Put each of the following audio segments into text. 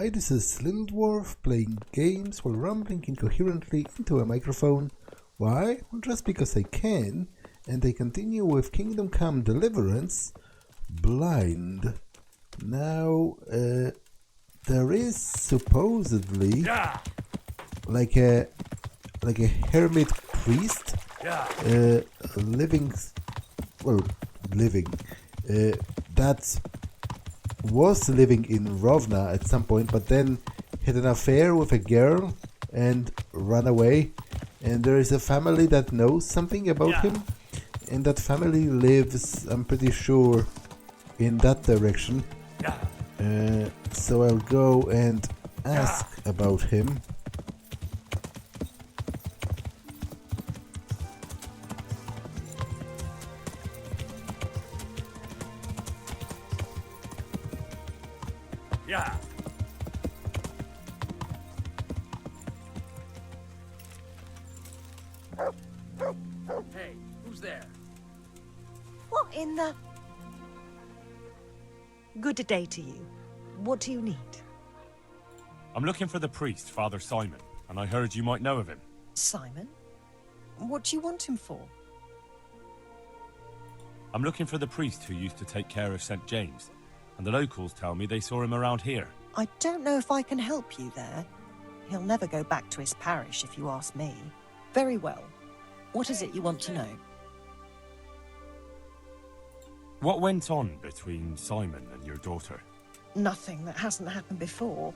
Hi, this is Little Dwarf playing games while rambling incoherently into a microphone. Why? Well, just because I can, and I continue with Kingdom Come Deliverance, Blind. Now, there is supposedly like a hermit priest living that was living in Rovna at some point, but then had an affair with a girl and ran away. And there is a family that knows something about him, and that family lives, I'm pretty sure, in that direction. So I'll go and ask about him. Hey, who's there? What in the... Good day to you. What do you need? I'm looking for the priest, Father Simon, and I heard you might know of him. Simon? What do you want him for? I'm looking for the priest who used to take care of St. James, and the locals tell me they saw him around here. I don't know if I can help you there. He'll never go back to his parish, if you ask me. Very well. What is it you want to know? What went on between Simon and your daughter? Nothing that hasn't happened before.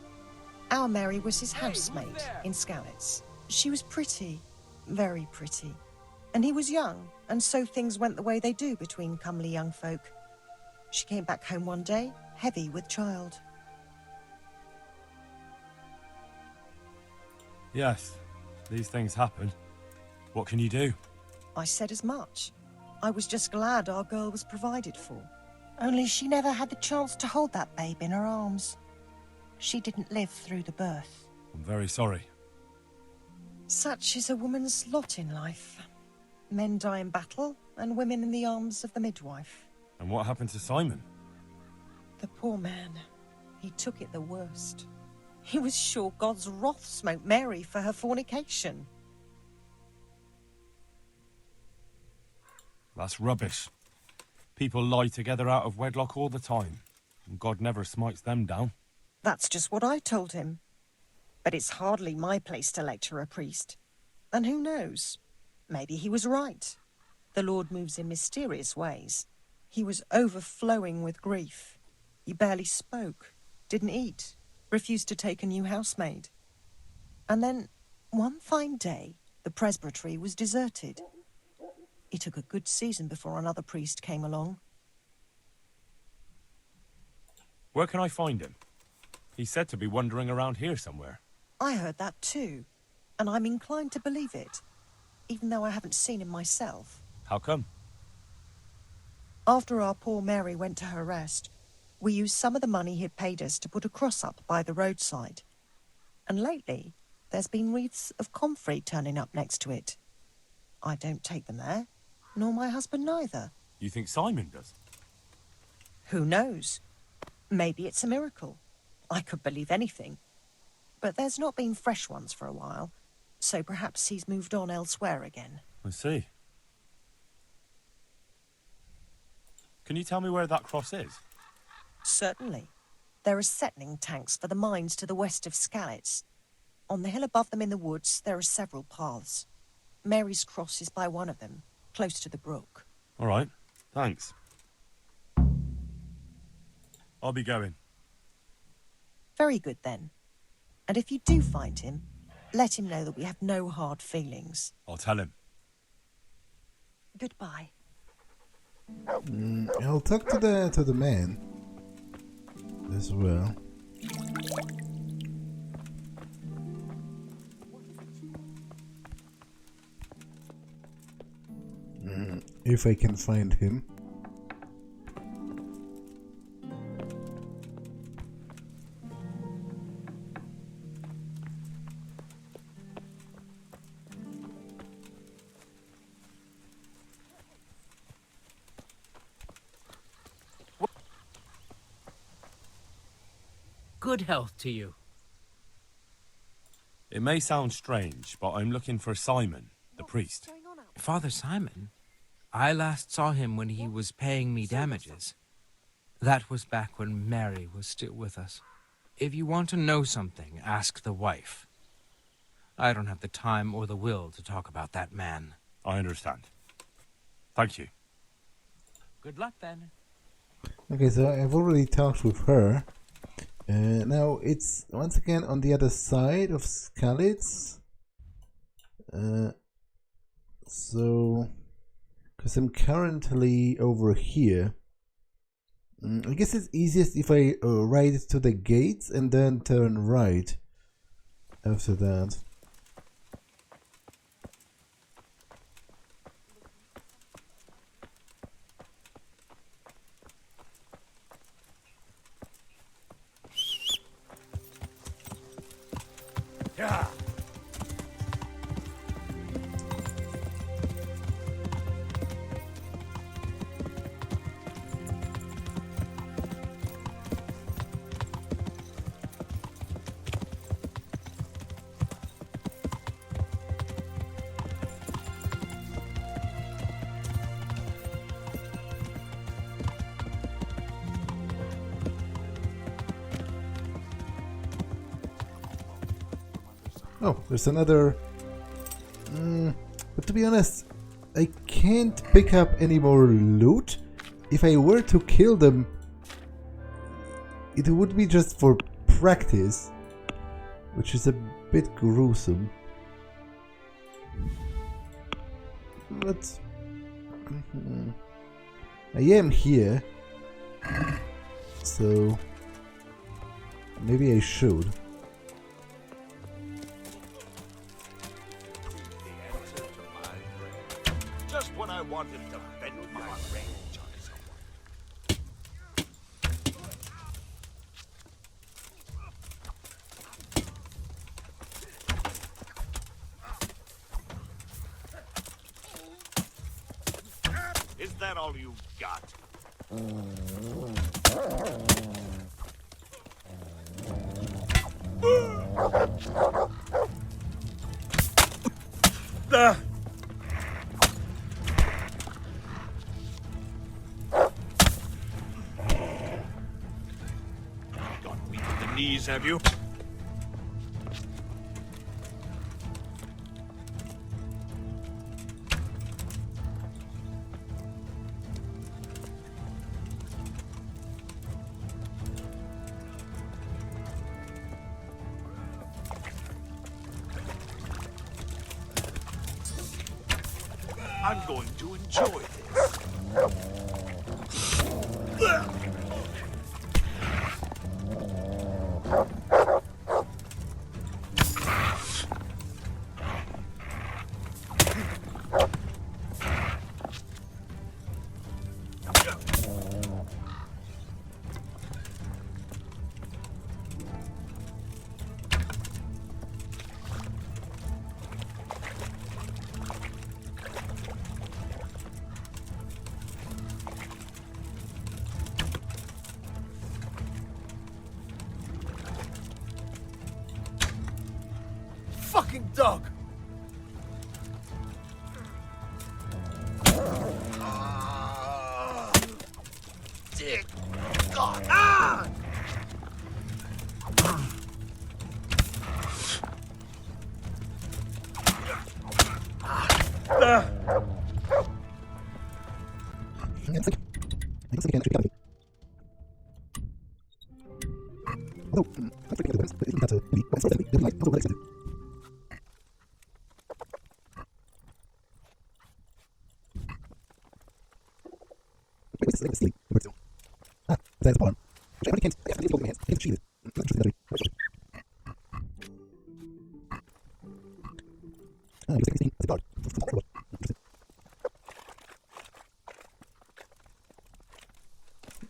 Our Mary was his housemaid in Skalitz. She was pretty, very pretty. And he was young, and so things went the way they do between comely young folk. She came back home one day, heavy with child. Yes, these things happen. What can you do? I said as much. I was just glad our girl was provided for. Only she never had the chance to hold that babe in her arms. She didn't live through the birth. I'm very sorry. Such is a woman's lot in life. Men die in battle, and women in the arms of the midwife. And what happened to Simon? The poor man. He took it the worst. He was sure God's wrath smote Mary for her fornication. That's rubbish. People lie together out of wedlock all the time, and God never smites them down. That's just what I told him. But it's hardly my place to lecture a priest. And who knows? Maybe he was right. The Lord moves in mysterious ways. He was overflowing with grief. He barely spoke, didn't eat, refused to take a new housemaid. And then, one fine day, the presbytery was deserted. It took a good season before another priest came along. Where can I find him? He's said to be wandering around here somewhere. I heard that too, and I'm inclined to believe it, even though I haven't seen him myself. How come? After our poor Mary went to her rest, we used some of the money he'd paid us to put a cross up by the roadside. And lately, there's been wreaths of comfrey turning up next to it. I don't take them there, nor my husband neither. You think Simon does? Who knows? Maybe it's a miracle. I could believe anything. But there's not been fresh ones for a while, so perhaps he's moved on elsewhere again. I see. Can you tell me where that cross is? Certainly. There are settling tanks for the mines to the west of Skalitz. On the hill above them in the woods, there are several paths. Mary's cross is by one of them, close to the brook. All right, thanks. I'll be going. Very good, then. And if you do find him, let him know that we have no hard feelings. I'll tell him. Goodbye. I'll talk to the man as well. If I can find him. Good health to you. It may sound strange, but I'm looking for Simon, the priest. Father Simon? I last saw him when he was paying me damages. That was back when Mary was still with us. If you want to know something, ask the wife. I don't have the time or the will to talk about that man. I understand. Thank you. Good luck, then. Okay, so I've already talked with her. Now it's once again on the other side of Skalitz. So, because I'm currently over here. I guess it's easiest if I ride to the gates and then turn right after that. Yeah. Oh, there's another... but to be honest, I can't pick up any more loot. If I were to kill them, it would be just for practice, which is a bit gruesome. But... I am here, so maybe I should. Just when I wanted to bend my range on someone. Is that all you got? Got weak at the knees, have you? I'm going to enjoy this. Fucking dog! Dick! God! Ah!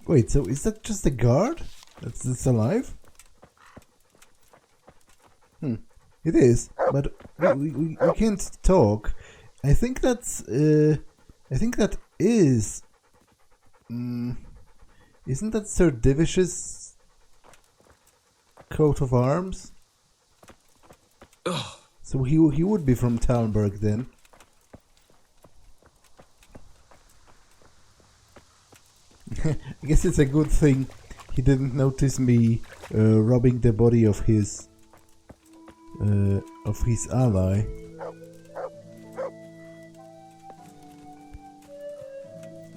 Wait, so is that just a guard that's alive? It is, but we can't talk. I think that's I think that is isn't that Sir Divish's coat of arms. Ugh. So he would be from Talmberg then. I guess it's a good thing he didn't notice me robbing the body of his ally.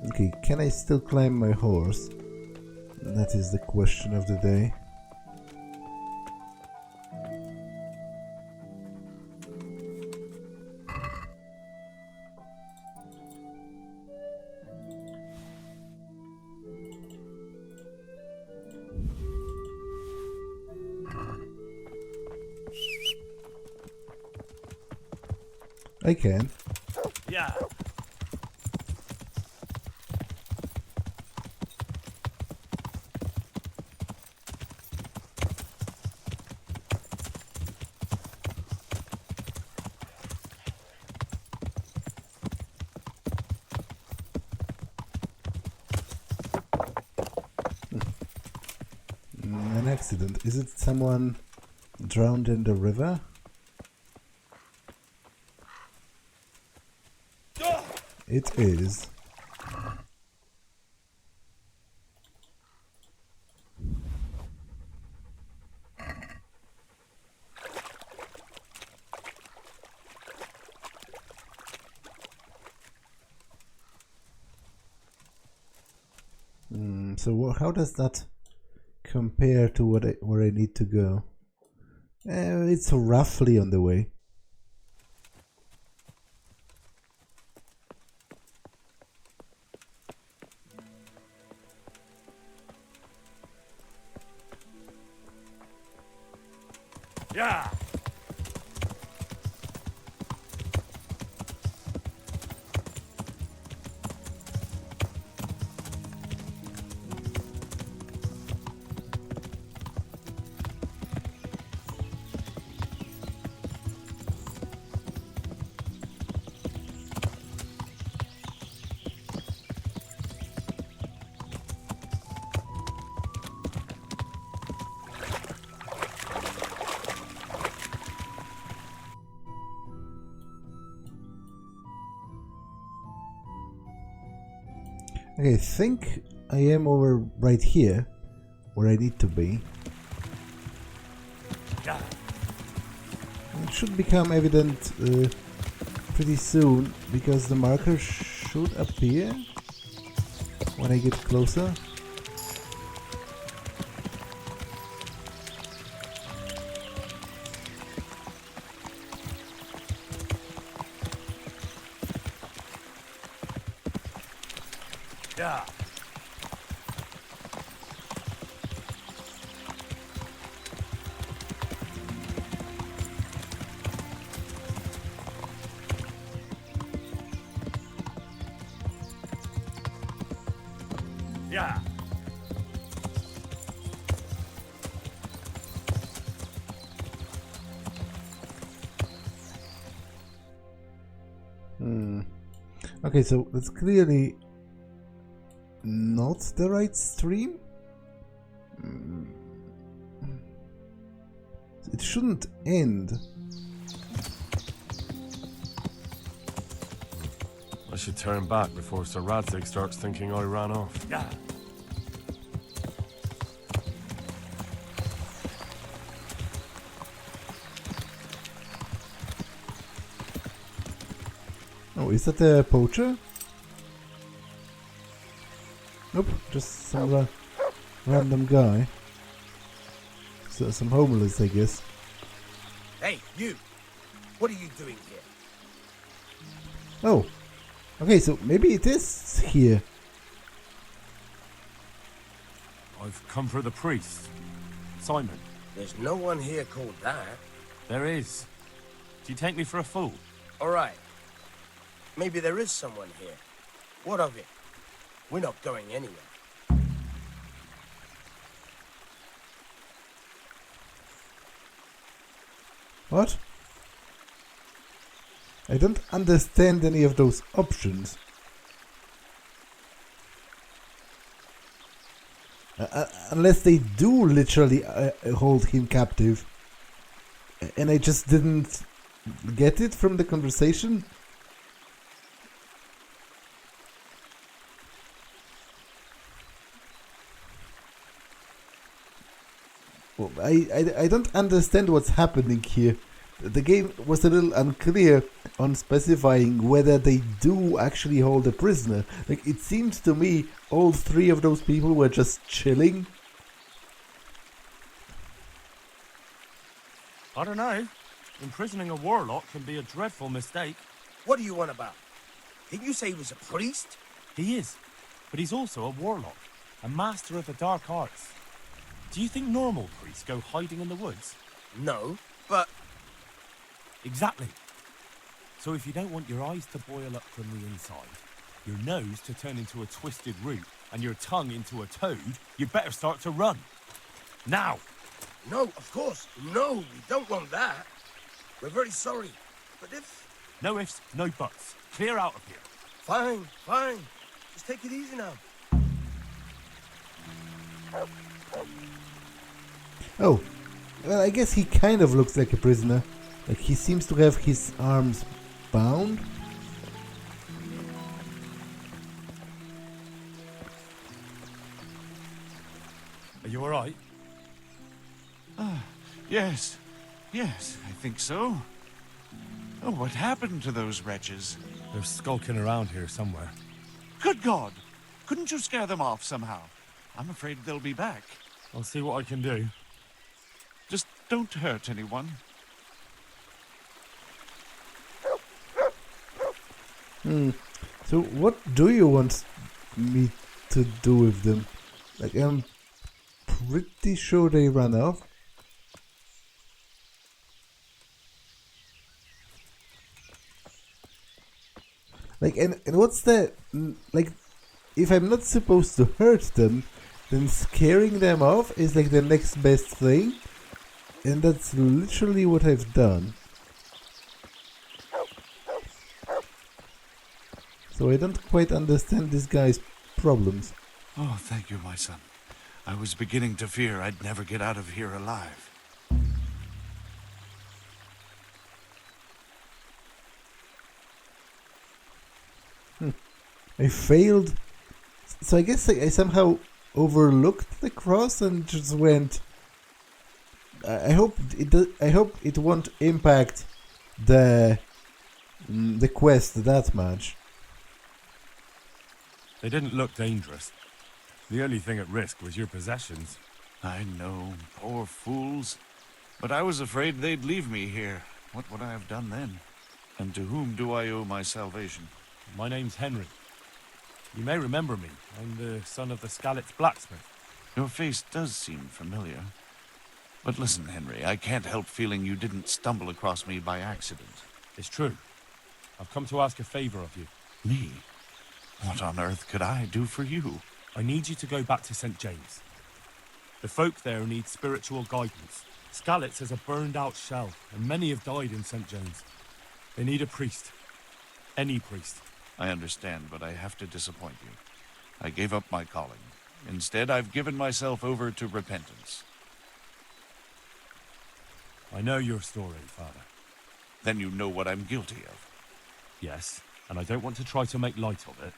Okay, can I still climb my horse? That is the question of the day. I can. Yeah. An accident. Is it someone drowned in the river? It is. So how does that compare to where I need to go? It's roughly on the way. Yeah. Okay, I think I am over right here, where I need to be. Yeah. It should become evident pretty soon, because the marker should appear when I get closer. Yeah. Yeah. Okay, so that's clearly not the right stream. It shouldn't end. I should turn back before Sir Radzig starts thinking I ran off. Yeah. Oh, is that a poacher? Nope, just some random guy. So, some homeless, I guess. Hey, you! What are you doing here? Oh, okay, so maybe it is here. I've come for the priest. Simon. There's no one here called that. There is. Do you take me for a fool? All right. Maybe there is someone here. What of it? We're not going anywhere. What? I don't understand any of those options. Unless they do literally hold him captive. And I just didn't get it from the conversation. Well, I don't understand what's happening here. The game was a little unclear on specifying whether they do actually hold a prisoner. Like, it seemed to me all three of those people were just chilling. I don't know. Imprisoning a warlock can be a dreadful mistake. What do you want about? Didn't you say he was a priest? He is, but he's also a warlock, a master of the dark arts. Do you think normal priests go hiding in the woods? No, but... Exactly. So if you don't want your eyes to boil up from the inside, your nose to turn into a twisted root, and your tongue into a toad, you better start to run. Now! No, of course. No, we don't want that. We're very sorry. But if... No ifs, no buts. Clear out of here. Fine, fine. Just take it easy now. Oh, well, I guess he kind of looks like a prisoner. Like, he seems to have his arms bound. Are you alright? Yes. Yes, I think so. Oh, what happened to those wretches? They're skulking around here somewhere. Good God! Couldn't you scare them off somehow? I'm afraid they'll be back. I'll see what I can do. Just don't hurt anyone. So what do you want me to do with them? Like, I'm pretty sure they ran off. Like, and what's the... Like, if I'm not supposed to hurt them, then scaring them off is like the next best thing. And that's literally what I've done. So I don't quite understand this guy's problems. Oh, thank you, my son. I was beginning to fear I'd never get out of here alive. I failed. So I guess I somehow overlooked the cross and just went. I hope it won't impact the quest that much. They didn't look dangerous. The only thing at risk was your possessions. I know, poor fools. But I was afraid they'd leave me here. What would I have done then? And to whom do I owe my salvation? My name's Henry. You may remember me. I'm the son of the Skalitz blacksmith. Your face does seem familiar. But listen, Henry, I can't help feeling you didn't stumble across me by accident. It's true. I've come to ask a favor of you. Me? What on earth could I do for you? I need you to go back to St. James. The folk there need spiritual guidance. Skalitz has a burned-out shell, and many have died in St. James. They need a priest. Any priest. I understand, but I have to disappoint you. I gave up my calling. Instead, I've given myself over to repentance. I know your story, Father. Then you know what I'm guilty of. Yes, and I don't want to try to make light of it.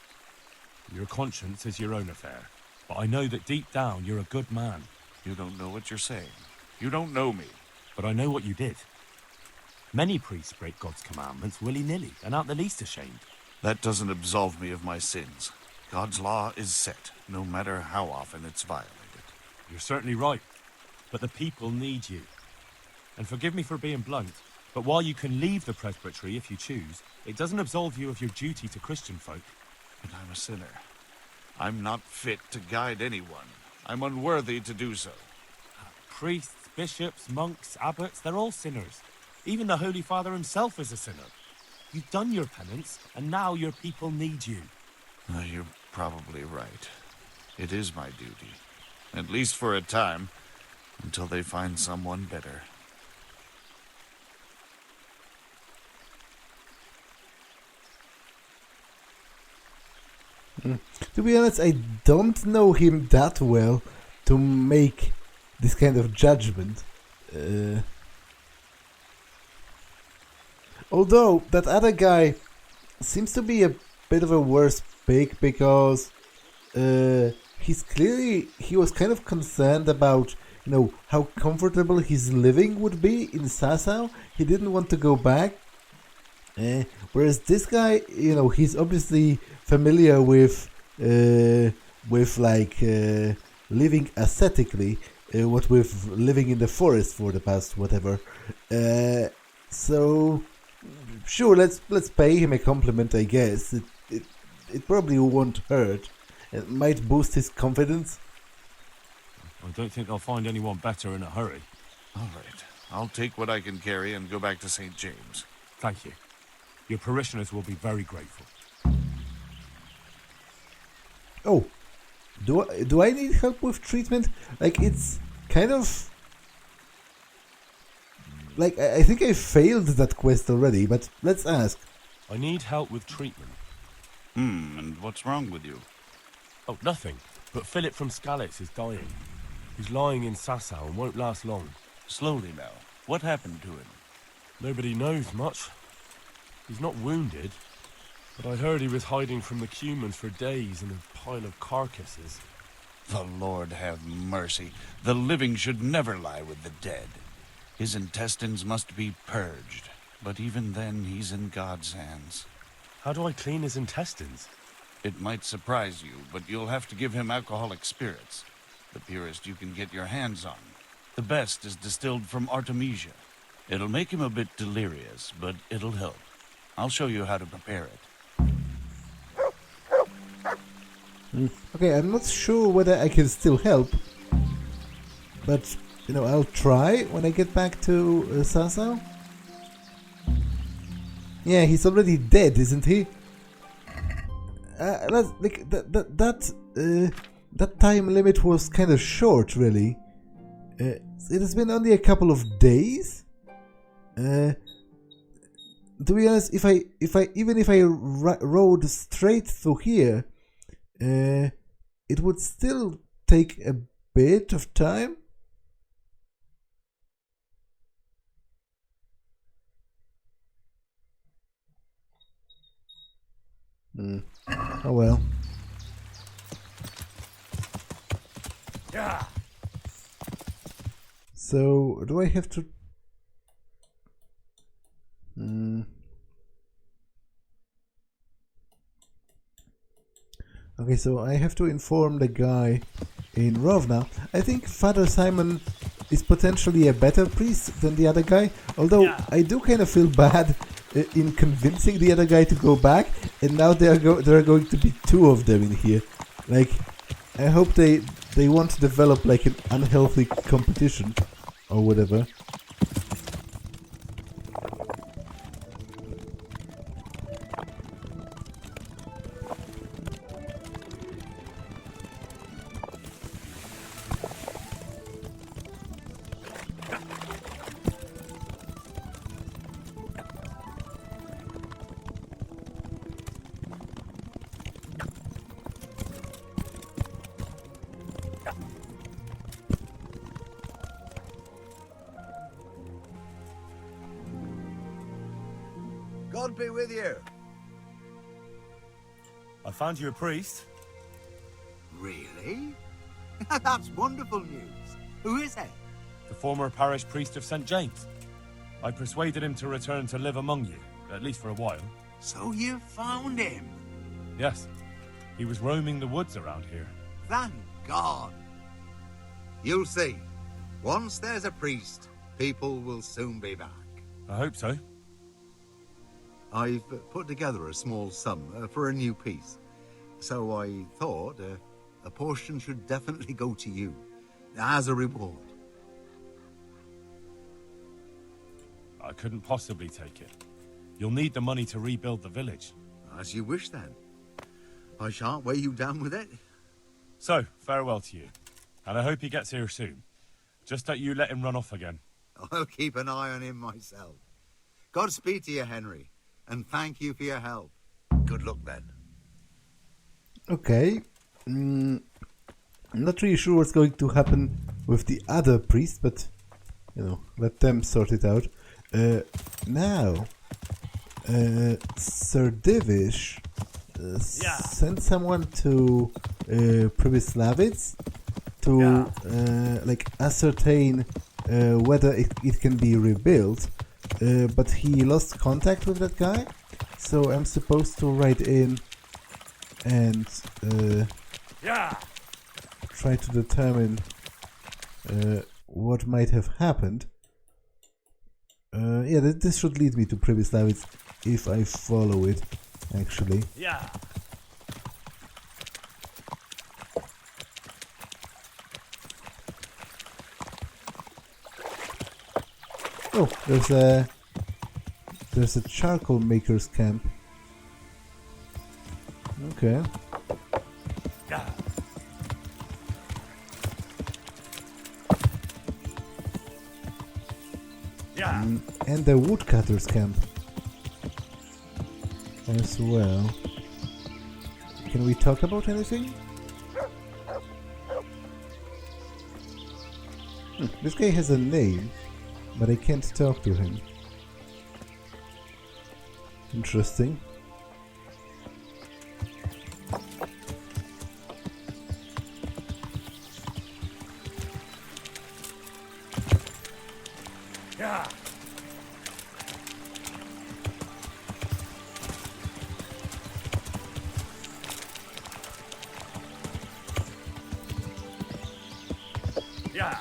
Your conscience is your own affair, but I know that deep down you're a good man. You don't know what you're saying. You don't know me. But I know what you did. Many priests break God's commandments willy-nilly and aren't the least ashamed. That doesn't absolve me of my sins. God's law is set, no matter how often it's violated. You're certainly right, but the people need you. And forgive me for being blunt, but while you can leave the presbytery if you choose, it doesn't absolve you of your duty to Christian folk. But I'm a sinner. I'm not fit to guide anyone. I'm unworthy to do so. Priests, bishops, monks, abbots, they're all sinners. Even the Holy Father himself is a sinner. You've done your penance, and now your people need you. You're probably right. It is my duty. At least for a time, until they find someone better. To be honest, I don't know him that well, to make this kind of judgment. Although that other guy seems to be a bit of a worse pick, because he was kind of concerned about, you know, how comfortable his living would be in Sasau. He didn't want to go back. Whereas this guy, you know, he's obviously familiar with like living ascetically, what with living in the forest for the past whatever. So sure, let's pay him a compliment, I guess. It probably won't hurt. It might boost his confidence. I don't think I'll find anyone better in a hurry. All right. I'll take what I can carry and go back to St. James. Thank you. Your parishioners will be very grateful. Oh, do I need help with treatment? Like, it's kind of like I think I failed that quest already, but let's ask. I need help with treatment. And what's wrong with you? Oh, nothing. But Philip from Skalitz is dying. He's lying in Sasau and won't last long. Slowly now. What happened to him? Nobody knows much. He's not wounded, but I heard he was hiding from the Cumans for days in a pile of carcasses. The Lord have mercy. The living should never lie with the dead. His intestines must be purged, but even then he's in God's hands. How do I clean his intestines? It might surprise you, but you'll have to give him alcoholic spirits. The purest you can get your hands on. The best is distilled from Artemisia. It'll make him a bit delirious, but it'll help. I'll show you how to prepare it. Okay, I'm not sure whether I can still help, but, you know, I'll try when I get back to Sasau. Yeah, he's already dead, isn't he? That time limit was kind of short, really. It has been only a couple of days. To be honest, if I rode straight through here, it would still take a bit of time. Oh well. Yeah. So, do I have to... Okay, so I have to inform the guy in Rovna. I think Father Simon is potentially a better priest than the other guy, although I do kind of feel bad in convincing the other guy to go back, and now there are going to be two of them in here. Like, I hope they won't develop like an unhealthy competition or whatever. God be with you. I found you a priest. Really? That's wonderful news. Who is it? The former parish priest of St. James. I persuaded him to return to live among you, at least for a while. So you found him? Yes. He was roaming the woods around here. Thank God. You'll see. Once there's a priest, people will soon be back. I hope so. I've put together a small sum for a new piece. So I thought a portion should definitely go to you, as a reward. I couldn't possibly take it. You'll need the money to rebuild the village. As you wish, then. I shan't weigh you down with it. So, farewell to you. And I hope he gets here soon. Just that you let him run off again. I'll keep an eye on him myself. Godspeed to you, Henry. And thank you for your help. Good luck then. Okay. I'm not really sure what's going to happen with the other priest, but, you know, let them sort it out. Now, Sir Divish sent someone to Pribyslavitz to like ascertain whether it can be rebuilt, but he lost contact with that guy, so I'm supposed to write in and try to determine what might have happened. Yeah, this should lead me to Pribyslavitz if I follow it, actually. Yeah. Oh, there's a charcoal maker's camp. Okay. Yeah. Yeah. And the woodcutter's camp as well. Can we talk about anything? This guy has a name, but I can't talk to him. Interesting. Yeah. Yeah.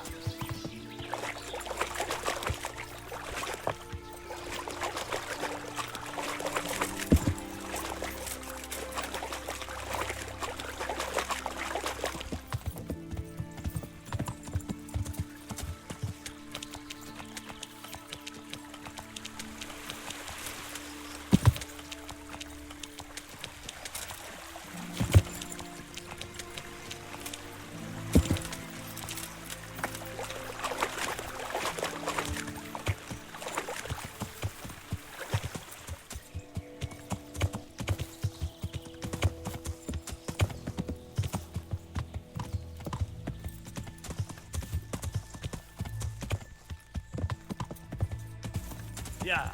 Yeah.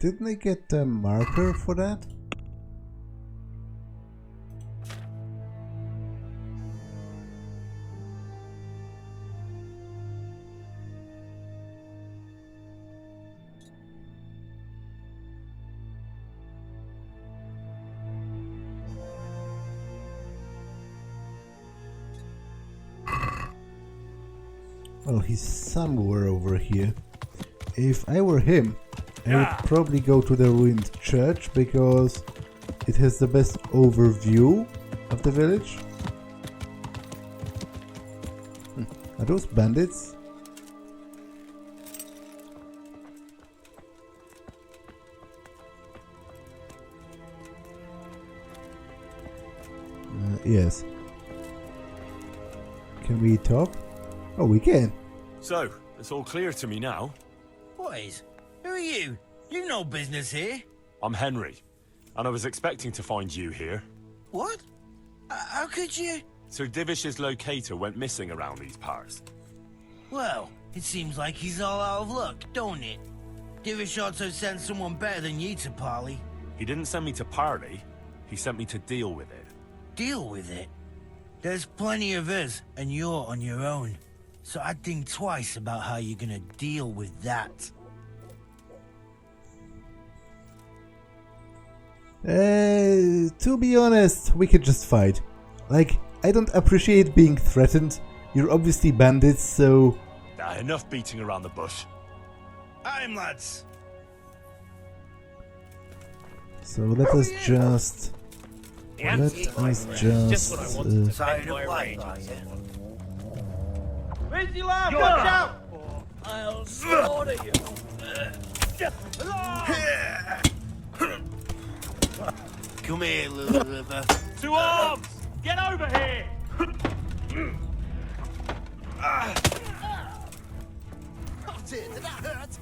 Didn't I get a marker for that? Well, he's somewhere over here. If I were him, I would probably go to the ruined church because it has the best overview of the village. Are those bandits? Yes. Can we talk? Oh, we can. So, it's all clear to me now. Boys, who are you? You've no business here. I'm Henry, and I was expecting to find you here. What? How could you? Sir Divish's locator went missing around these parts. Well, it seems like he's all out of luck, don't it? Divish ought to send someone better than you to parley. He didn't send me to parley, he sent me to deal with it. Deal with it? There's plenty of us, and you're on your own. So I'd think twice about how you're gonna deal with that. To be honest, we could just fight. Like, I don't appreciate being threatened. You're obviously bandits, so... Enough beating around the bush. I'm lads. So let us just... Side of light. Raise your lamp! Watch out! I'll slaughter you. Come here, little river. To arms! Get over here! Oh dear, did that hurt?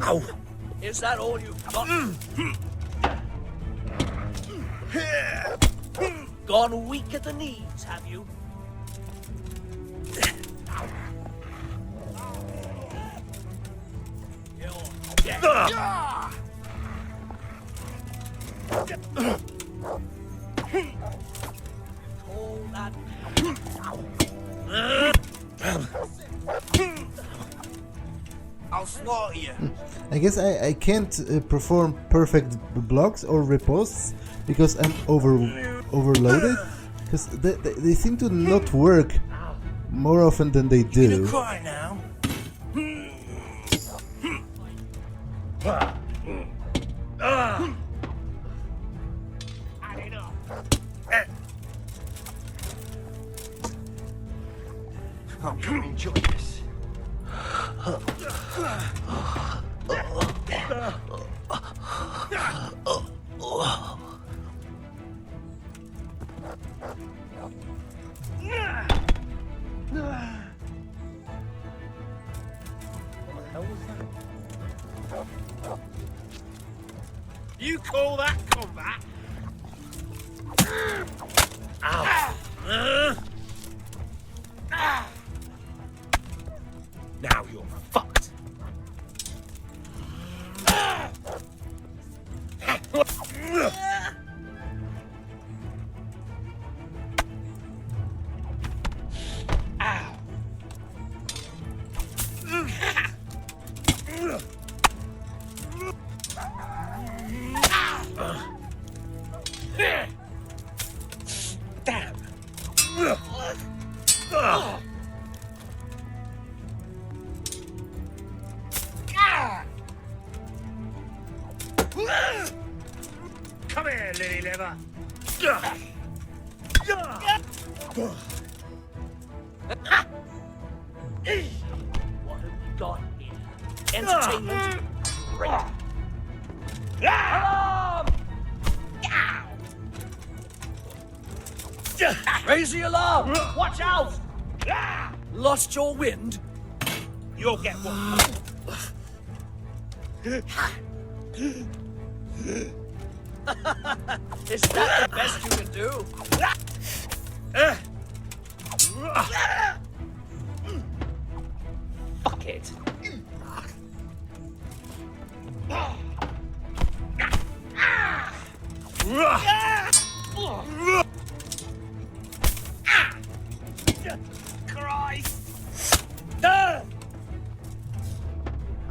Ow! Is that all you've got? Gone weak at the knees, have you? You're dead. Call that. I'll slaughter you. I guess I can't perform perfect blocks or riposts because I'm overloaded. Because they seem to not work more often than they You gonna do. cry now? I'm gonna enjoy this. You call that combat? Ow. Now you're fucked. Damn. Come here, lily liver. What have we got here? Entertainment? Great. Alarm! Raise the alarm! Watch out! Lost your wind? You'll get one. Is that the best you can do? Fuck it. Christ!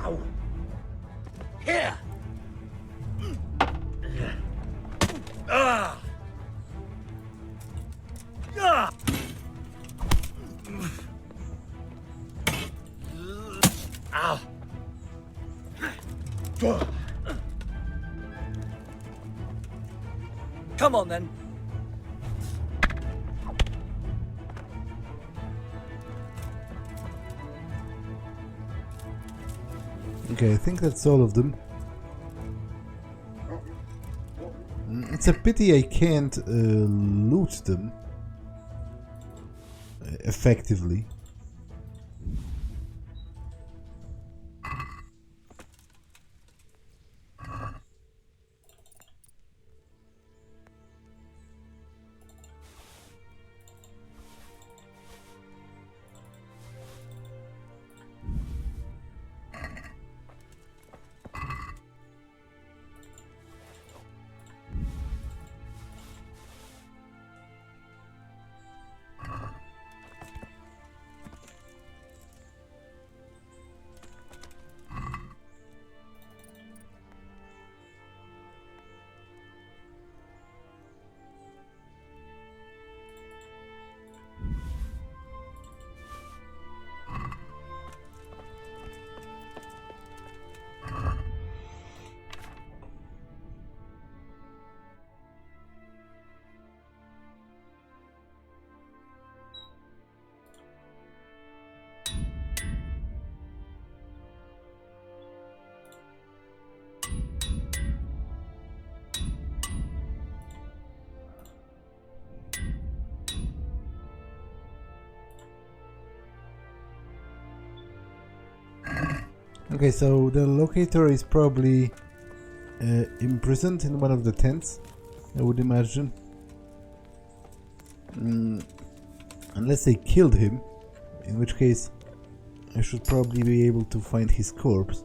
Ow. Here! Ow. Come on then. Okay, I think that's all of them. It's a pity I can't loot them effectively. Okay, so the locator is probably imprisoned in one of the tents, I would imagine. Unless they killed him, in which case I should probably be able to find his corpse.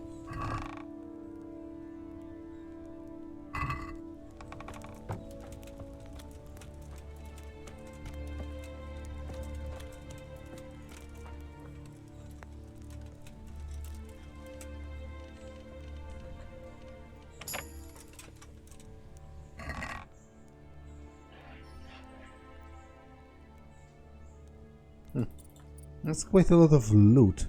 That's quite a lot of loot.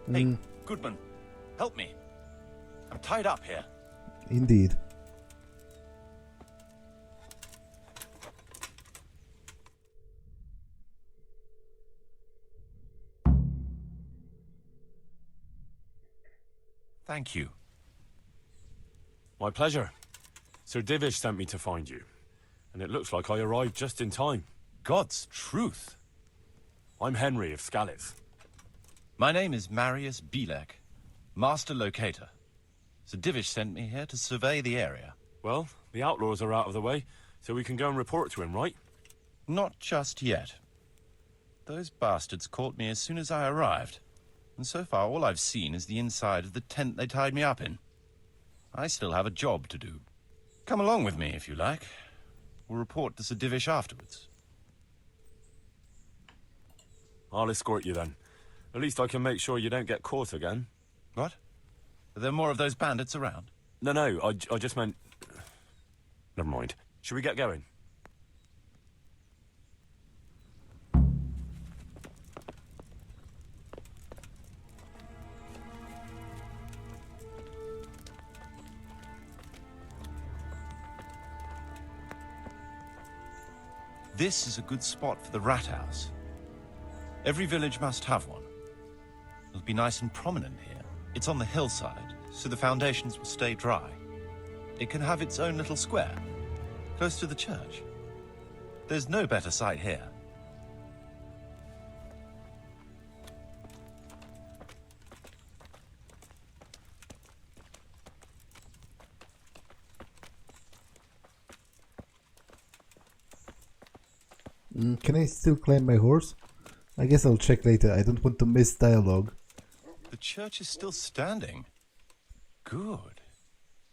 Hey, Goodman, help me. I'm tied up here. Indeed. Thank you. My pleasure. Sir Divish sent me to find you, and it looks like I arrived just in time. God's truth. I'm Henry of Skalitz. My name is Marius Beleaguered, Master Locator. Sir Divish sent me here to survey the area. Well, the outlaws are out of the way, so we can go and report to him, right? Not just yet. Those bastards caught me as soon as I arrived, and so far all I've seen is the inside of the tent they tied me up in. I still have a job to do. Come along with me, if you like. We'll report to Sir Divish afterwards. I'll escort you then. At least I can make sure you don't get caught again. What? Are there more of those bandits around? No, I just meant... Never mind. Should we get going? This is a good spot for the rat house. Every village must have one. It'll be nice and prominent here. It's on the hillside, so the foundations will stay dry. It can have its own little square, close to the church. There's no better site here. Can I still climb my horse? I guess I'll check later. I don't want to miss dialogue. The church is still standing. Good.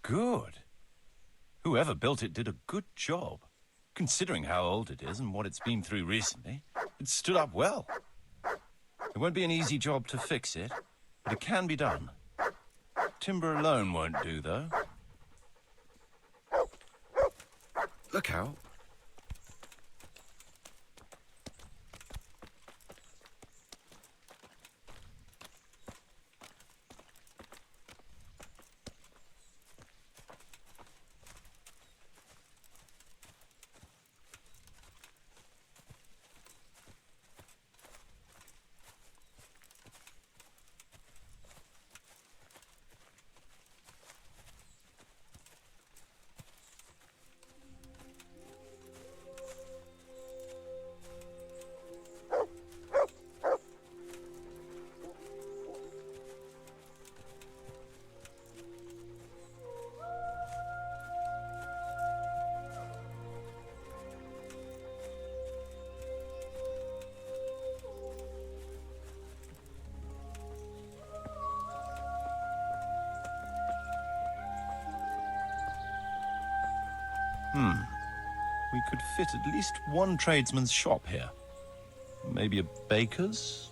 Good. Whoever built it did a good job. Considering how old it is and what it's been through recently, it stood up well. It won't be an easy job to fix it, but it can be done. Timber alone won't do, though. Look out. We could fit at least one tradesman's shop here. Maybe a baker's?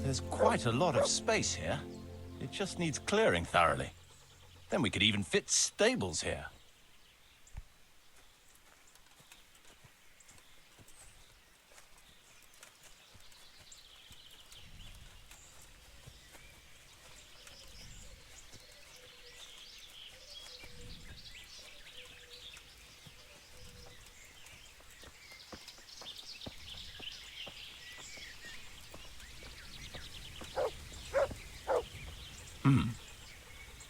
There's quite a lot of space here. It just needs clearing thoroughly. Then we could even fit stables here.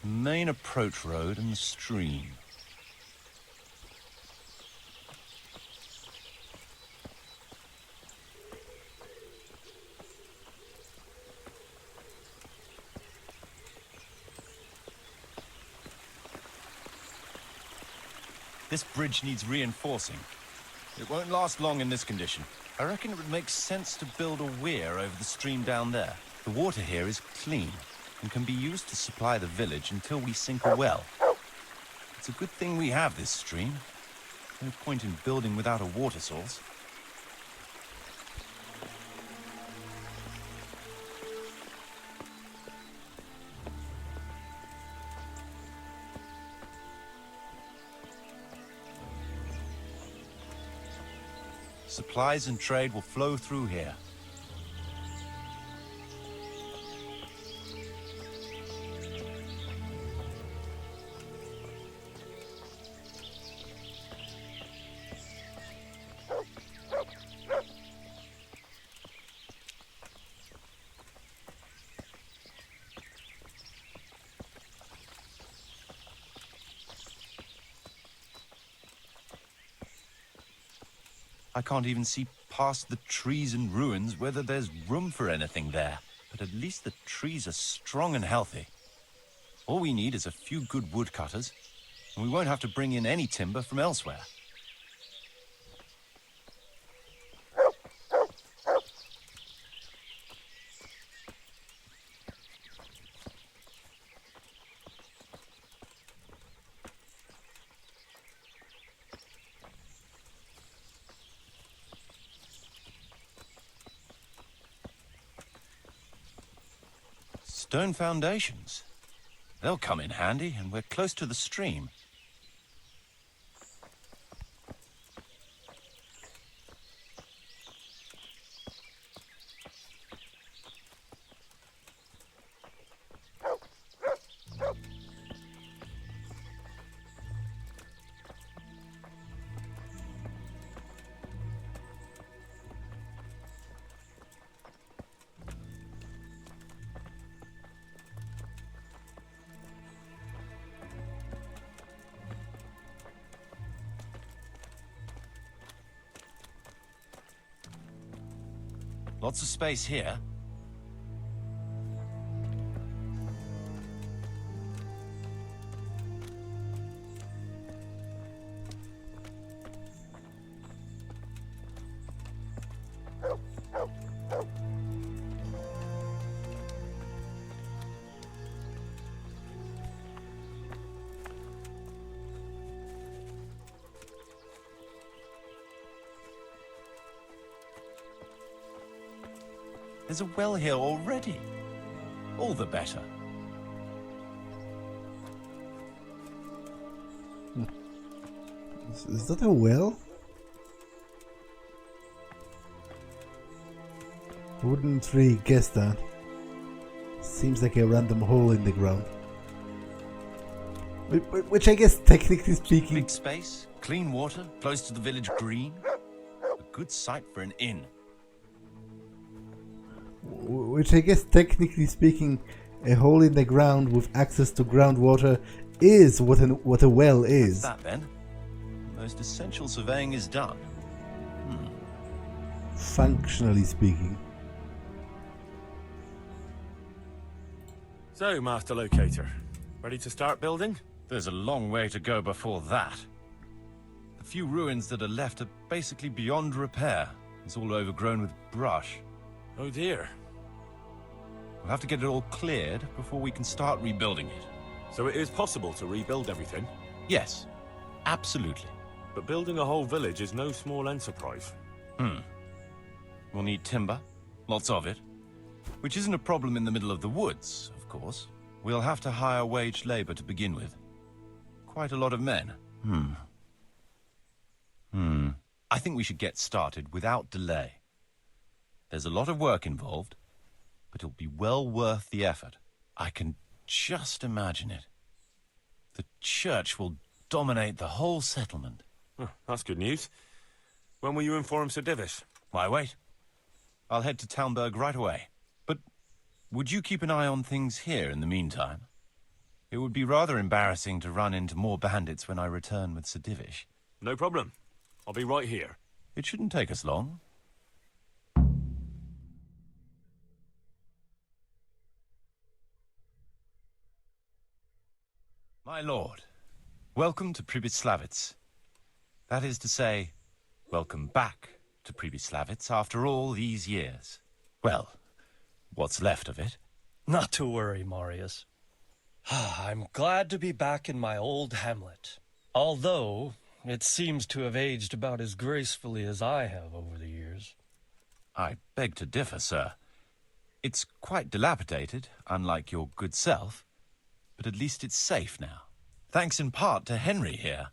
Main approach road and the stream. This bridge needs reinforcing. It won't last long in this condition. I reckon it would make sense to build a weir over the stream down there. The water here is clean and can be used to supply the village until we sink a well. It's a good thing we have this stream. No point in building without a water source. Supplies and trade will flow through here. I can't even see past the trees and ruins whether there's room for anything there. But at least the trees are strong and healthy. All we need is a few good woodcutters, and we won't have to bring in any timber from elsewhere. Stone foundations. They'll come in handy, and we're close to the stream. Lots of space here. There's a well here already. All the better. Is that a well? I wouldn't really guess that. Seems like a random hole in the ground. Which I guess, technically speaking... Big space, clean water, close to the village green. A good site for an inn. Which I guess, technically speaking, a hole in the ground with access to groundwater is what a well is. That's that then. Most essential surveying is done. Functionally speaking. So, Master Locator, ready to start building? There's a long way to go before that. The few ruins that are left are basically beyond repair. It's all overgrown with brush. Oh dear. We'll have to get it all cleared before we can start rebuilding it. So it is possible to rebuild everything? Yes, absolutely. But building a whole village is no small enterprise. We'll need timber, lots of it, Which isn't a problem in the middle of the woods, of course. We'll have to hire wage labor to begin with. Quite a lot of men. I think we should get started without delay. There's a lot of work involved, but it'll be well worth the effort. I can just imagine it. The church will dominate the whole settlement. Oh, that's good news. When will you inform Sir Divish? Why wait? I'll head to Talmberg right away. But would you keep an eye on things here in the meantime? It would be rather embarrassing to run into more bandits when I return with Sir Divish. No problem. I'll be right here. It shouldn't take us long. My lord, welcome to Pribyslavitz. That is to say, welcome back to Pribyslavitz after all these years. Well, what's left of it. Not to worry, Marius. I'm glad to be back in my old hamlet. Although, it seems to have aged about as gracefully as I have over the years. I beg to differ, sir. It's quite dilapidated, unlike your good self. But at least it's safe now. Thanks in part to Henry here,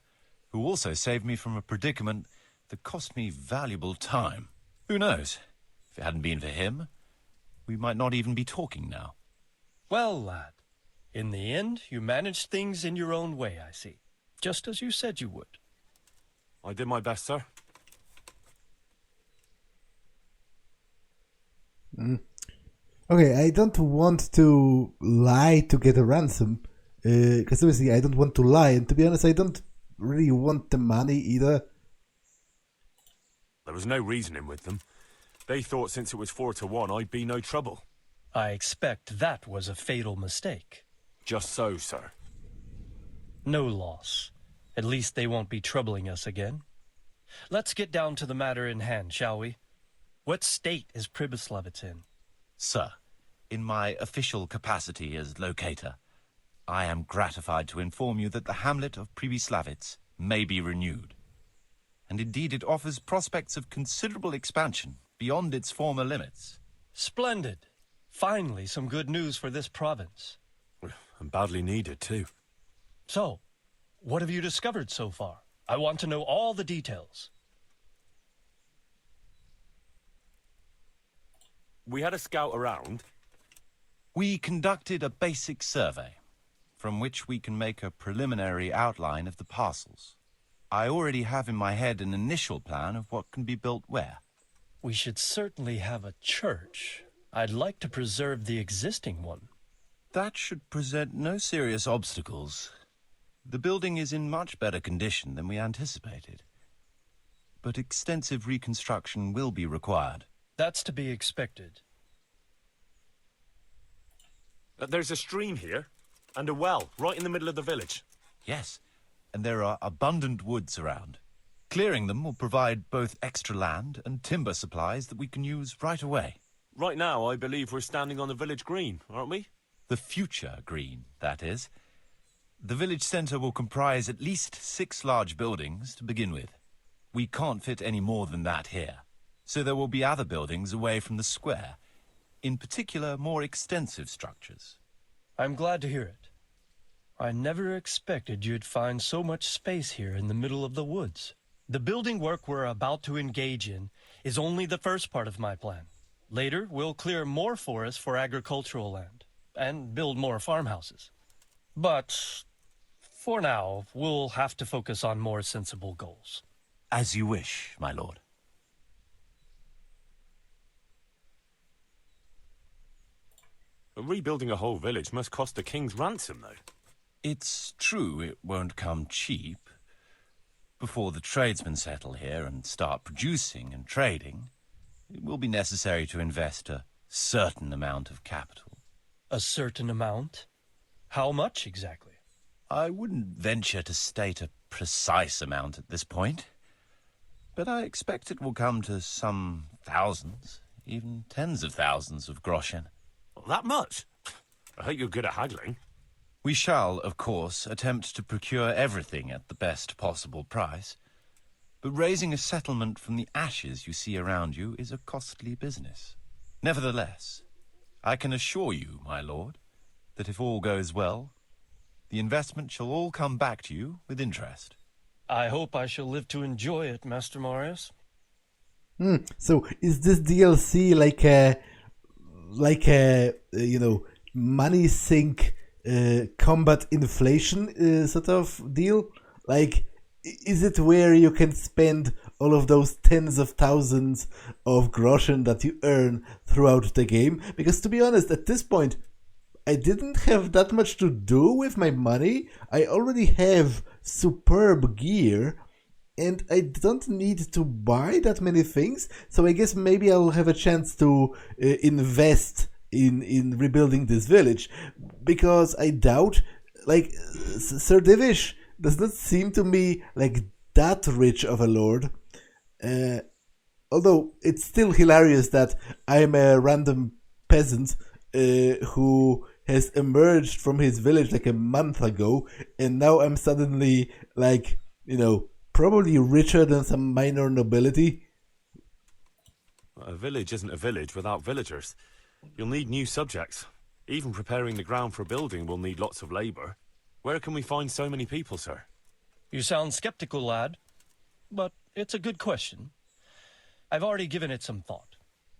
who also saved me from a predicament that cost me valuable time. Who knows? If it hadn't been for him, we might not even be talking now. Well, lad, in the end, you managed things in your own way, I see. Just as you said you would. I did my best, sir. Okay, I don't want to lie to get a ransom, because obviously I don't want to lie, and to be honest, I don't really want the money either. There was no reasoning with them. They thought since it was 4-1, I'd be no trouble. I expect that was a fatal mistake. Just so, sir. No loss. At least they won't be troubling us again. Let's get down to the matter in hand, shall we? What state is Pribyslavitz in? Sir, in my official capacity as Locator, I am gratified to inform you that the hamlet of Pribyslavitz may be renewed. And indeed it offers prospects of considerable expansion beyond its former limits. Splendid. Finally, some good news for this province. And badly needed, too. So, what have you discovered so far? I want to know all the details. We had a scout around. We conducted a basic survey, from which we can make a preliminary outline of the parcels. I already have in my head an initial plan of what can be built where. We should certainly have a church. I'd like to preserve the existing one. That should present no serious obstacles. The building is in much better condition than we anticipated. But extensive reconstruction will be required. That's to be expected. There's a stream here, and a well, right in the middle of the village. Yes, and there are abundant woods around. Clearing them will provide both extra land and timber supplies that we can use right away. Right now, I believe we're standing on the village green, aren't we? The future green, that is. The village centre will comprise at least 6 large buildings to begin with. We can't fit any more than that here. So there will be other buildings away from the square. In particular, more extensive structures. I'm glad to hear it. I never expected you'd find so much space here in the middle of the woods. The building work we're about to engage in is only the first part of my plan. Later, we'll clear more forest for agricultural land and build more farmhouses. But for now, we'll have to focus on more sensible goals. As you wish, my lord. Rebuilding a whole village must cost a king's ransom, though. It's true it won't come cheap. Before the tradesmen settle here and start producing and trading, it will be necessary to invest a certain amount of capital. A certain amount? How much exactly? I wouldn't venture to state a precise amount at this point, but I expect it will come to some thousands, even tens of thousands of groschen. That much? I hope you're good at haggling. We shall, of course, attempt to procure everything at the best possible price, but raising a settlement from the ashes you see around you is a costly business. Nevertheless, I can assure you, my lord, that if all goes well, the investment shall all come back to you with interest. I hope I shall live to enjoy it, Master Marius. So is this DLC like a money sink combat inflation sort of deal? Like, is it where you can spend all of those tens of thousands of groschen that you earn throughout the game? Because to be honest, at this point, I didn't have that much to do with my money. I already have superb gear, and I don't need to buy that many things. So I guess maybe I'll have a chance to invest in rebuilding this village, because I doubt, like, Sir Divish does not seem to me like that rich of a lord. Although it's still hilarious that I'm a random peasant who has emerged from his village like a month ago, and now I'm suddenly, like, probably richer than some minor nobility. A village isn't a village without villagers. You'll need new subjects. Even preparing the ground for building will need lots of labour. Where can we find so many people, sir? You sound skeptical, lad, but it's a good question. I've already given it some thought.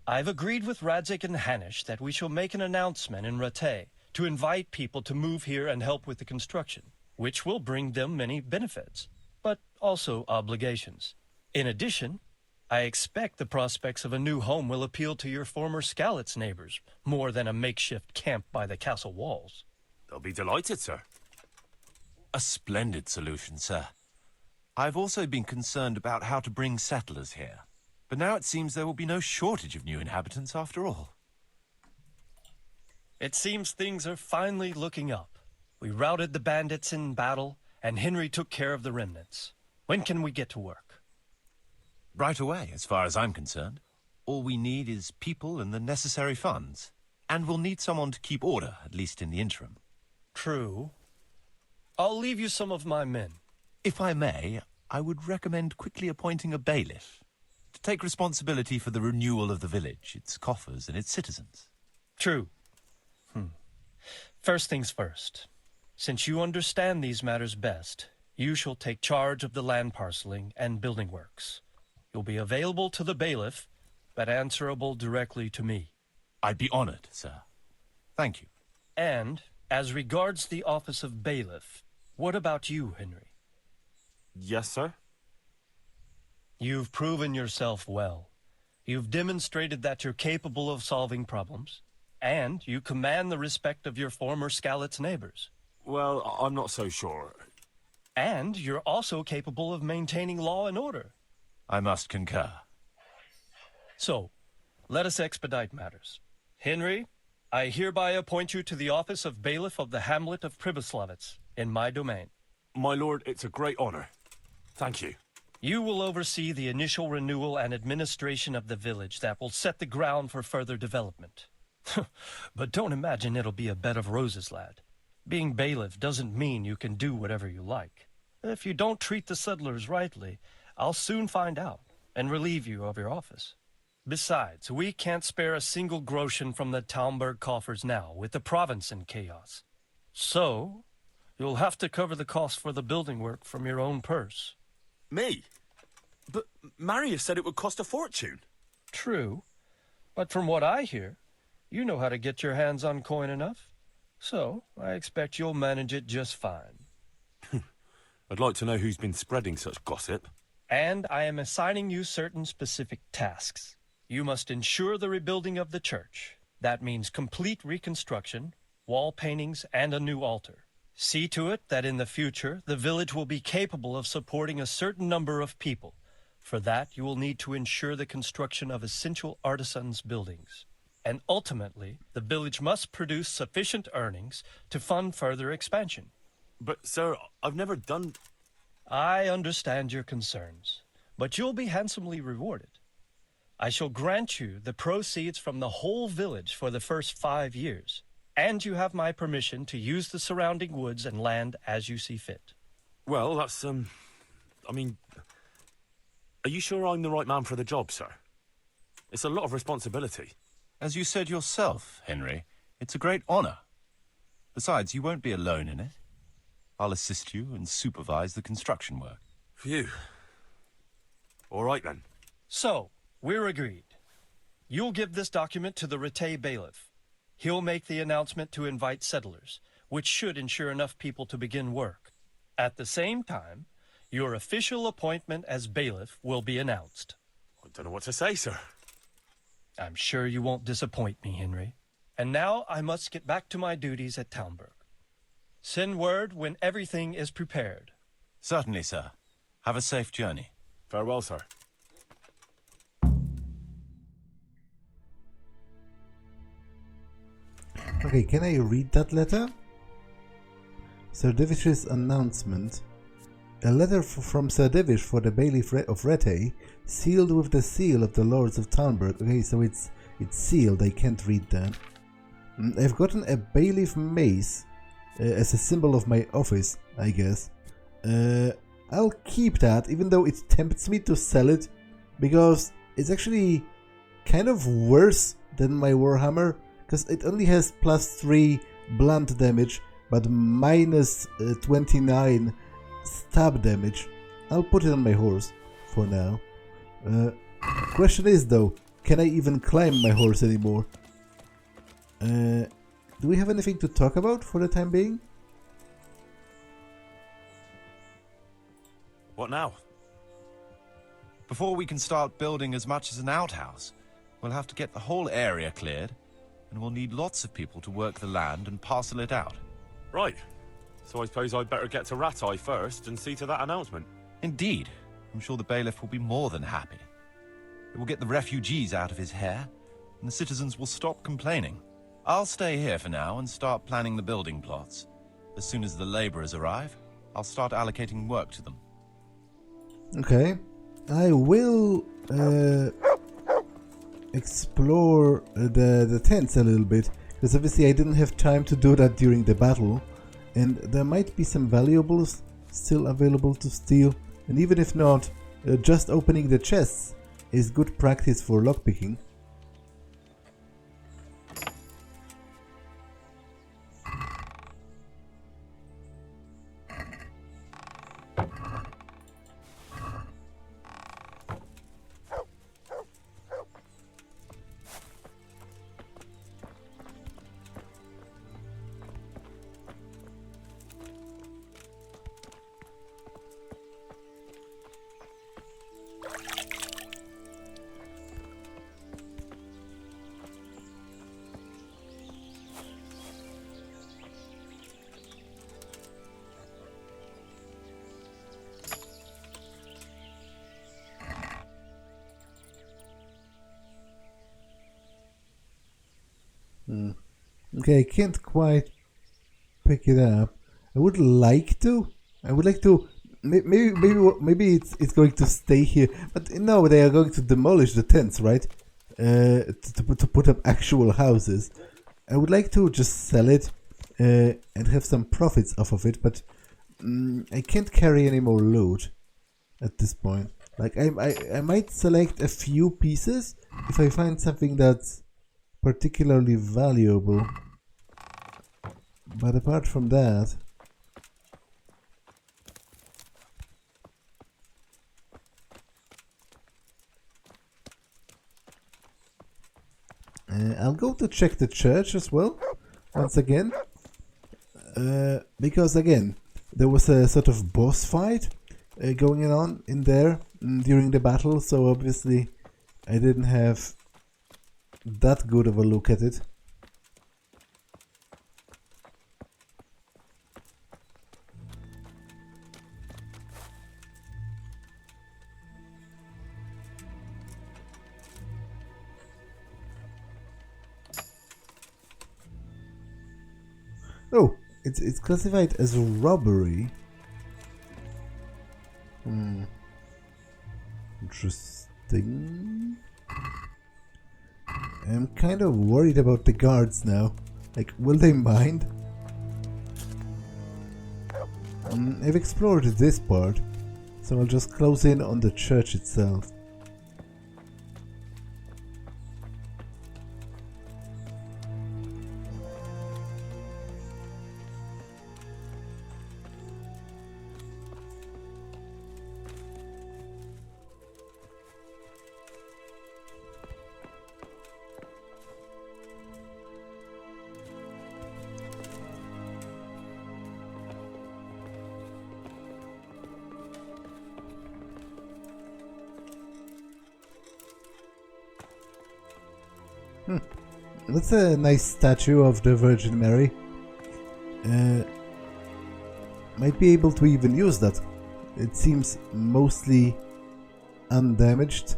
I've agreed with Radzig and Hanish that we shall make an announcement in Rattay to invite people to move here and help with the construction, which will bring them many benefits, but also obligations. In addition, I expect the prospects of a new home will appeal to your former Skalitz neighbors more than a makeshift camp by the castle walls. They'll be delighted, sir. A splendid solution, sir. I've also been concerned about how to bring settlers here, but now it seems there will be no shortage of new inhabitants after all. It seems things are finally looking up. We routed the bandits in battle, and Henry took care of the remnants. When can we get to work? Right away, as far as I'm concerned. All we need is people and the necessary funds. And we'll need someone to keep order, at least in the interim. True. I'll leave you some of my men. If I may, I would recommend quickly appointing a bailiff to take responsibility for the renewal of the village, its coffers and its citizens. True. First things first. Since you understand these matters best, you shall take charge of the land parceling and building works. You'll be available to the bailiff, but answerable directly to me. I'd be honored, sir. Thank you. And, as regards the office of bailiff, what about you, Henry? Yes, sir? You've proven yourself well. You've demonstrated that you're capable of solving problems, and you command the respect of your former Skalitz neighbors. Well, I'm not so sure. And you're also capable of maintaining law and order. I must concur. So, let us expedite matters. Henry, I hereby appoint you to the office of bailiff of the hamlet of Pribyslavitz, in my domain. My lord, it's a great honor. Thank you. You will oversee the initial renewal and administration of the village that will set the ground for further development. But don't imagine it'll be a bed of roses, lad. Being bailiff doesn't mean you can do whatever you like. If you don't treat the settlers rightly, I'll soon find out and relieve you of your office. Besides, we can't spare a single groschen from the Talmberg coffers now, with the province in chaos. So, you'll have to cover the cost for the building work from your own purse. Me? But Marius said it would cost a fortune. True. But from what I hear, you know how to get your hands on coin enough. So, I expect you'll manage it just fine. I'd like to know who's been spreading such gossip. And I am assigning you certain specific tasks. You must ensure the rebuilding of the church. That means complete reconstruction, wall paintings, and a new altar. See to it that in the future, the village will be capable of supporting a certain number of people. For that, you will need to ensure the construction of essential artisans' buildings. And ultimately, the village must produce sufficient earnings to fund further expansion. But, sir, I've never done... I understand your concerns, but you'll be handsomely rewarded. I shall grant you the proceeds from the whole village for the first 5 years, and you have my permission to use the surrounding woods and land as you see fit. Well, that's, I mean... Are you sure I'm the right man for the job, sir? It's a lot of responsibility. As you said yourself, Henry, it's a great honor. Besides, you won't be alone in it. I'll assist you and supervise the construction work. Phew. All right, then. So, we're agreed. You'll give this document to the Rete bailiff. He'll make the announcement to invite settlers, which should ensure enough people to begin work. At the same time, your official appointment as bailiff will be announced. I don't know what to say, sir. I'm sure you won't disappoint me, Henry. And now I must get back to my duties at Talmberg. Send word when everything is prepared. Certainly, sir. Have a safe journey. Farewell, sir. Okay, can I read that letter? Sir Davish's announcement. A letter from Sir Davish for the bailiff of Rete, sealed with the seal of the Lords of Talmberg. Okay, so it's sealed, I can't read that. I've gotten a bailiff mace as a symbol of my office, I guess. I'll keep that, even though it tempts me to sell it, because it's actually kind of worse than my Warhammer, because it only has +3 blunt damage, but minus 29 stab damage. I'll put it on my horse for now. Question is though, can I even climb my horse anymore? Do we have anything to talk about for the time being? What now? Before we can start building as much as an outhouse, we'll have to get the whole area cleared, and we'll need lots of people to work the land and parcel it out. Right. So I suppose I'd better get to Ratai first and see to that announcement. Indeed. I'm sure the bailiff will be more than happy. It will get the refugees out of his hair, and the citizens will stop complaining. I'll stay here for now and start planning the building plots. As soon as the laborers arrive, I'll start allocating work to them. Okay. I will explore the tents a little bit, because obviously I didn't have time to do that during the battle, and there might be some valuables still available to steal, and even if not, just opening the chests is good practice for lockpicking. Okay, I can't quite pick it up. I would like to. Maybe it's going to stay here. But no, they are going to demolish the tents, right? To put up actual houses. I would like to just sell it and have some profits off of it. But I can't carry any more loot at this point. Like I might select a few pieces if I find something that's particularly valuable, but apart from that, I'll go to check the church as well once again, because again there was a sort of boss fight going on in there during the battle, so obviously I didn't have that good of a look at it. Oh, it's classified as robbery. Interesting. I'm kind of worried about the guards now. Like, will they mind? I've explored this part, so I'll just close in on the church itself. That's a nice statue of the Virgin Mary. Might be able to even use that. It seems mostly undamaged.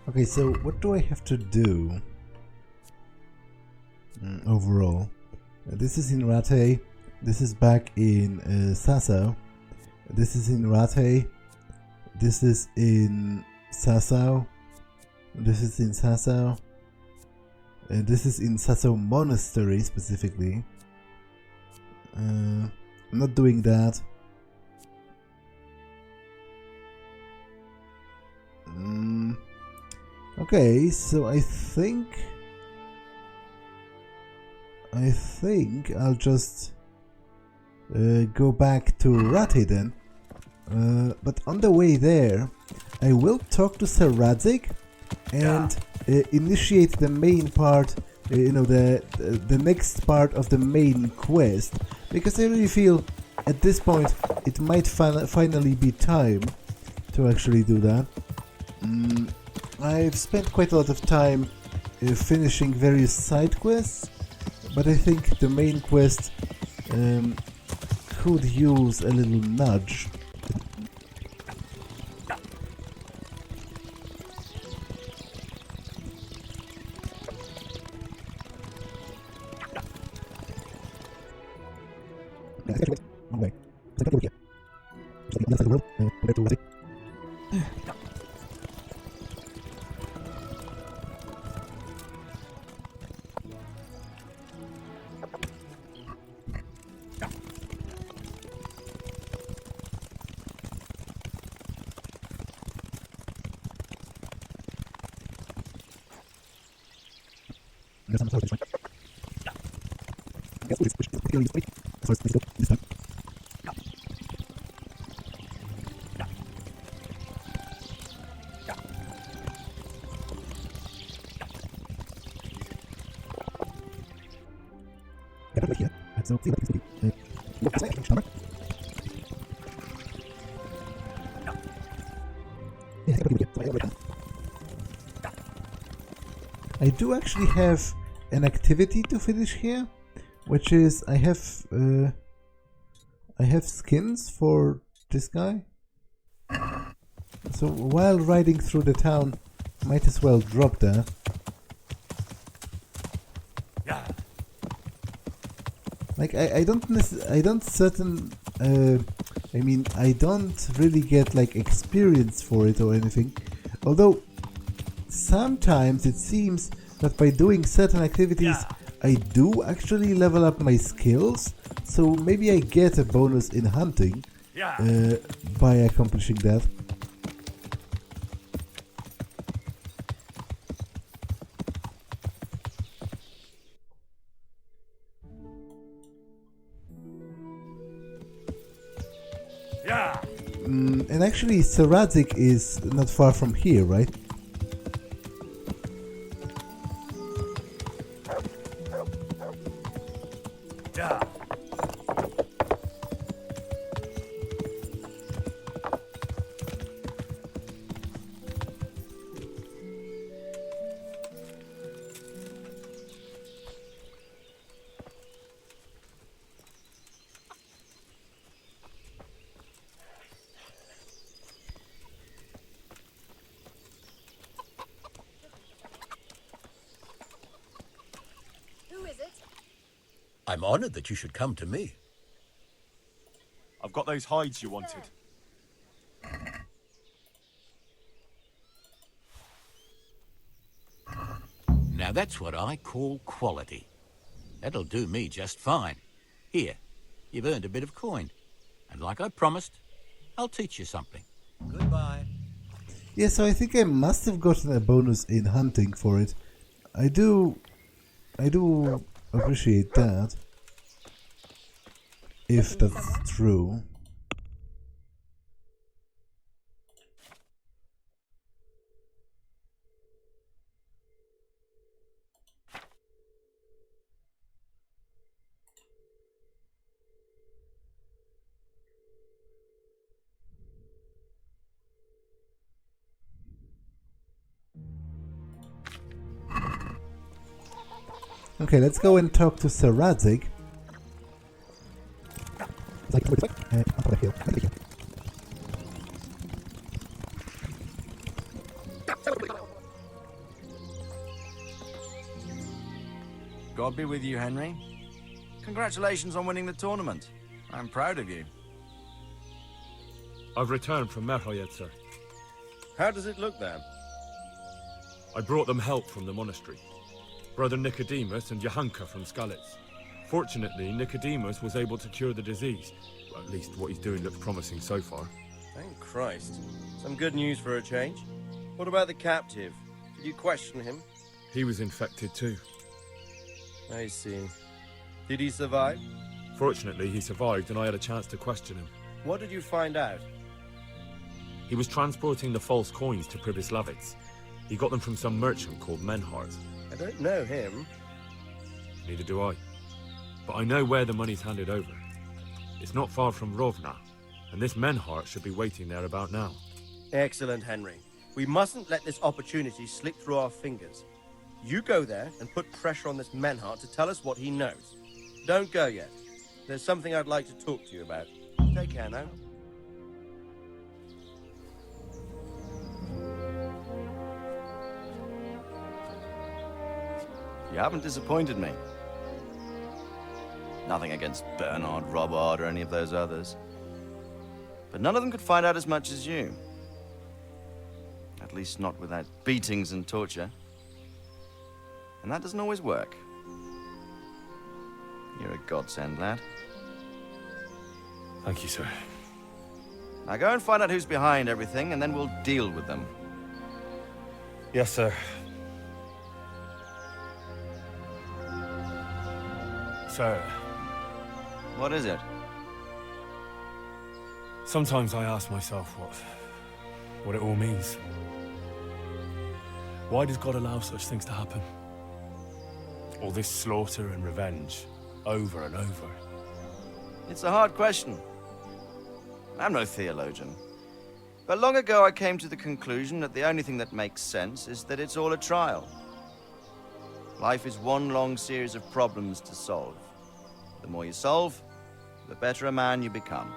Okay, so what do I have to do overall? This is in Rattay. This is back in Sasau. This is in Rattay. This is in Sasau. This is in Sasau. This is in Sasau Monastery specifically. I'm not doing that. Okay, so I think I'll just go back to Rattay then. But on the way there, I will talk to Sir Radzig and initiate the main part, the next part of the main quest, because I really feel at this point it might finally be time to actually do that. I've spent quite a lot of time finishing various side quests, but I think the main quest could use a little nudge. I do actually have an activity to finish here, which is I have skins for this guy. So while riding through the town, might as well drop that. Like I don't I mean, I don't really get like experience for it or anything. Although sometimes it seems that by doing certain activities, I do actually level up my skills. So maybe I get a bonus in hunting by accomplishing that. And actually, Sir Radzig is not far from here, right? I'm honored that you should come to me. I've got those hides you wanted. Now that's what I call quality. That'll do me just fine. Here, you've earned a bit of coin. And like I promised, I'll teach you something. Goodbye. Yeah, so I think I must have gotten a bonus in hunting for it. I do appreciate that. If that's true. Okay, let's go and talk to Sir Radzig. God be with you, Henry. Congratulations on winning the tournament. I'm proud of you. I've returned from Merhoyed, sir. How does it look there? I brought them help from the monastery. Brother Nicodemus and Johanka from Skalitz. Fortunately, Nicodemus was able to cure the disease. Well, at least what he's doing looks promising so far. Thank Christ. Some good news for a change. What about the captive? Did you question him? He was infected too. I see. Did he survive? Fortunately, he survived and I had a chance to question him. What did you find out? He was transporting the false coins to Pribyslavitz. He got them from some merchant called Menhart. I don't know him. Neither do I. But I know where the money's handed over. It's not far from Rovna, and this Menhart should be waiting there about now. Excellent, Henry. We mustn't let this opportunity slip through our fingers. You go there and put pressure on this Menhart to tell us what he knows. Don't go yet. There's something I'd like to talk to you about. Take care now. You haven't disappointed me. Nothing against Bernard, Robert, or any of those others. But none of them could find out as much as you. At least not without beatings and torture. And that doesn't always work. You're a godsend, lad. Thank you, sir. Now go and find out who's behind everything, and then we'll deal with them. Yes, sir. Sir. What is it? Sometimes I ask myself what it all means. Why does God allow such things to happen? All this slaughter and revenge, over and over. It's a hard question. I'm no theologian. But long ago I came to the conclusion that the only thing that makes sense is that it's all a trial. Life is one long series of problems to solve. The more you solve, the better a man you become.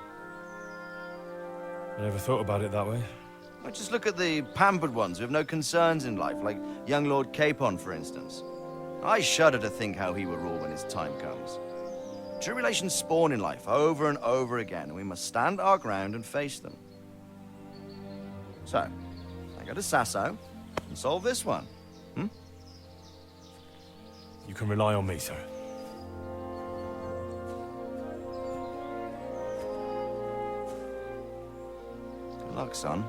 I never thought about it that way. Well, just look at the pampered ones who have no concerns in life, like young Lord Capon, for instance. I shudder to think how he will rule when his time comes. Tribulations spawn in life over and over again, and we must stand our ground and face them. So, I go to Sasso and solve this one. You can rely on me, sir. Good luck, son.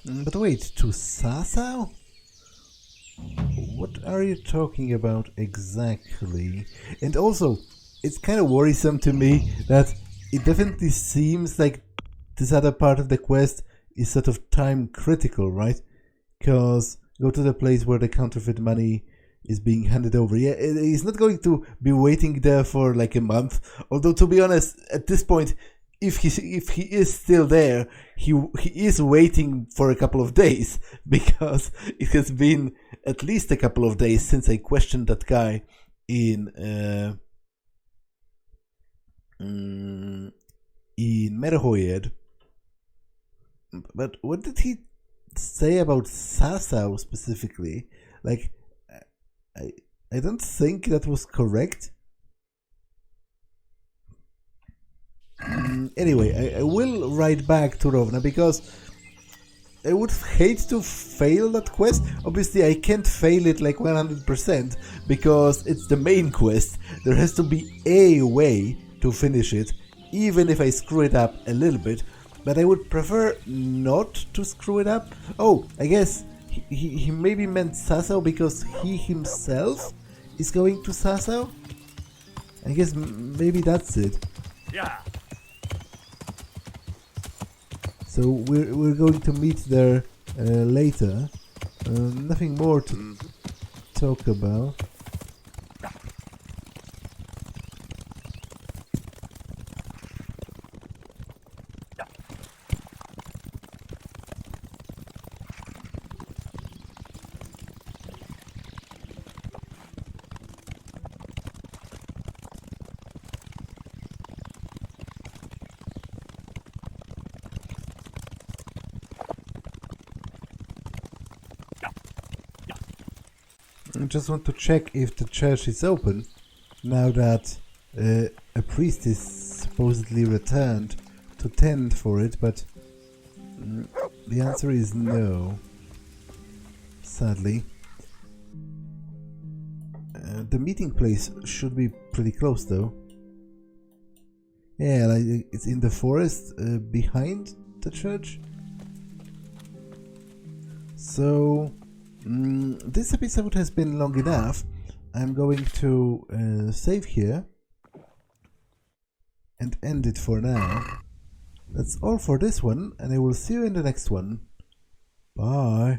But wait, to Sasso? What are you talking about exactly? And also, it's kind of worrisome to me that it definitely seems like this other part of the quest is sort of time critical, right? Because go to the place where the counterfeit money is being handed over. Yeah, he's not going to be waiting there for like a month. Although, to be honest, at this point, if he is still there, he is waiting for a couple of days, because it has been at least a couple of days since I questioned that guy in Merhoyed. But what did he say about Sasso specifically? Like, I don't think that was correct. Anyway, I will write back to Rovna, because I would hate to fail that quest. Obviously, I can't fail it like 100%, because it's the main quest. There has to be a way to finish it, even if I screw it up a little bit. But I would prefer not to screw it up. Oh, I guess he maybe meant Sasso because he himself is going to Sasso? I guess maybe that's it. Yeah. So we're going to meet there later. Nothing more to talk about. I just want to check if the church is open now that a priest is supposedly returned to tend for it, but the answer is no, sadly. The meeting place should be pretty close though. Yeah, like it's in the forest behind the church. So this episode has been long enough. I'm going to save here and end it for now. That's all for this one, and I will see you in the next one. Bye.